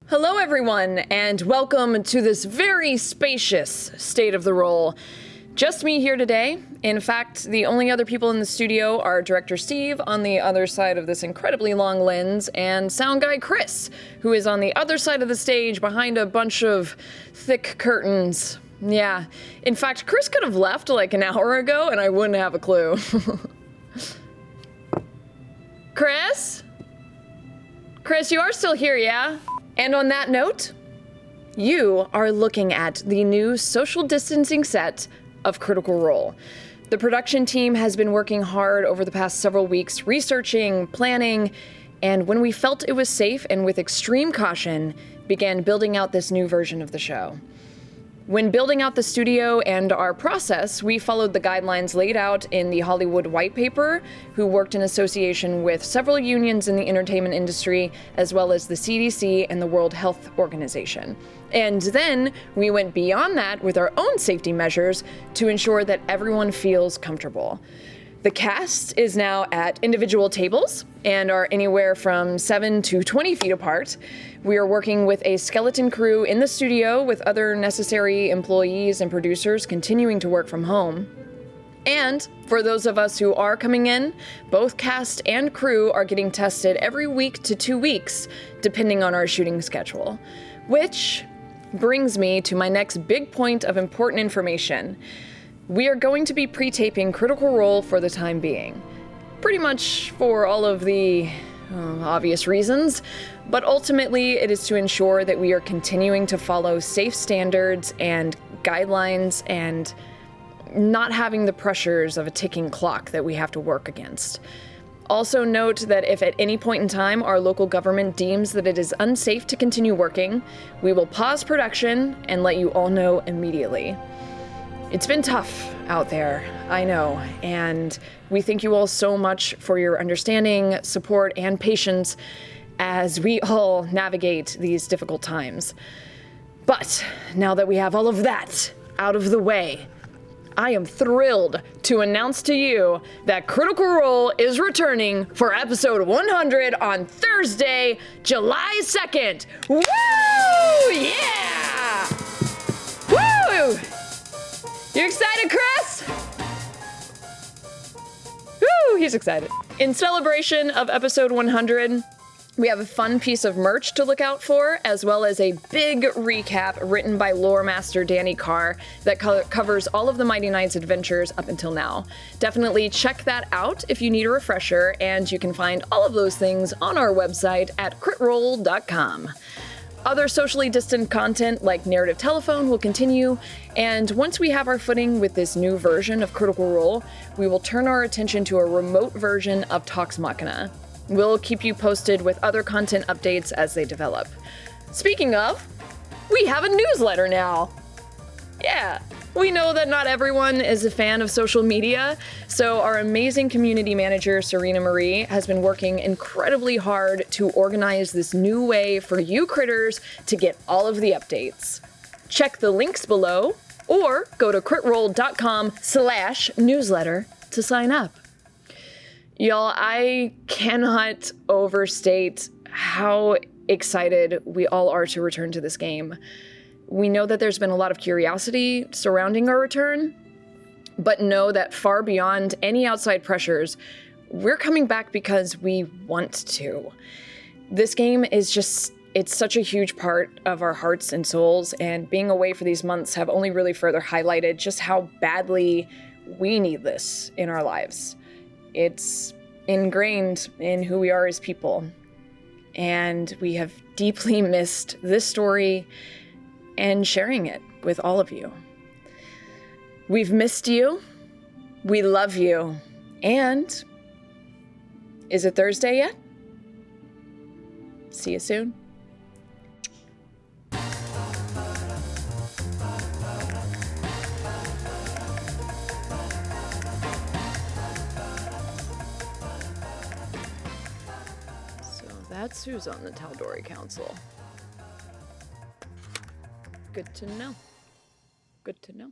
Hello everyone, and welcome to this very spacious State of the Role. Just me here today. In fact, the only other people in the studio are Director Steve on the other side of this incredibly long lens, and sound guy Chris, who is on the other side of the stage behind a bunch of thick curtains. Yeah, in fact, Chris could have left like an hour ago and I wouldn't have a clue. Chris? Chris, you are still here, yeah? And on that note, you are looking at the new social distancing set of Critical Role. The production team has been working hard over the past several weeks, researching, planning, and when we felt it was safe and with extreme caution, began building out this new version of the show. When building out the studio and our process, we followed the guidelines laid out in the Hollywood White Paper, who worked in association with several unions in the entertainment industry, as well as the CDC and the World Health Organization. And then we went beyond that with our own safety measures to ensure that everyone feels comfortable. The cast is now at individual tables and are anywhere from 7 to 20 feet apart. We are working with a skeleton crew in the studio with other necessary employees and producers continuing to work from home. And for those of us who are coming in, both cast and crew are getting tested every week to 2 weeks, depending on our shooting schedule. Which brings me to my next big point of important information. We are going to be pre-taping Critical Role for the time being. Pretty much for all of the obvious reasons, but ultimately it is to ensure that we are continuing to follow safe standards and guidelines and not having the pressures of a ticking clock that we have to work against. Also note that if at any point in time our local government deems that it is unsafe to continue working, we will pause production and let you all know immediately. It's been tough out there, I know, and we thank you all so much for your understanding, support, and patience as we all navigate these difficult times. But now that we have all of that out of the way, I am thrilled to announce to you that Critical Role is returning for episode 100 on Thursday, July 2nd. Woo! Yeah! Woo! You excited, Chris? Woo, he's excited. In celebration of episode 100, we have a fun piece of merch to look out for, as well as a big recap written by lore master Danny Carr that covers all of the Mighty Knight's adventures up until now. Definitely check that out if you need a refresher, and you can find all of those things on our website at critroll.com. Other socially distant content like Narrative Telephone will continue, and once we have our footing with this new version of Critical Role, we will turn our attention to a remote version of Talks Machina. We'll keep you posted with other content updates as they develop. Speaking of, we have a newsletter now! Yeah, we know that not everyone is a fan of social media, so our amazing community manager, Serena Marie, has been working incredibly hard to organize this new way for you critters to get all of the updates. Check the links below, or go to critroll.com/newsletter to sign up. Y'all, I cannot overstate how excited we all are to return to this game. We know that there's been a lot of curiosity surrounding our return, but know that far beyond any outside pressures, we're coming back because we want to. This game is just, it's such a huge part of our hearts and souls, and being away for these months have only really further highlighted just how badly we need this in our lives. It's ingrained in who we are as people, and we have deeply missed this story and sharing it with all of you. We've missed you, we love you, and is it Thursday yet? See you soon. So that's who's on the Tal'Dorei Council. Good to know. Good to know.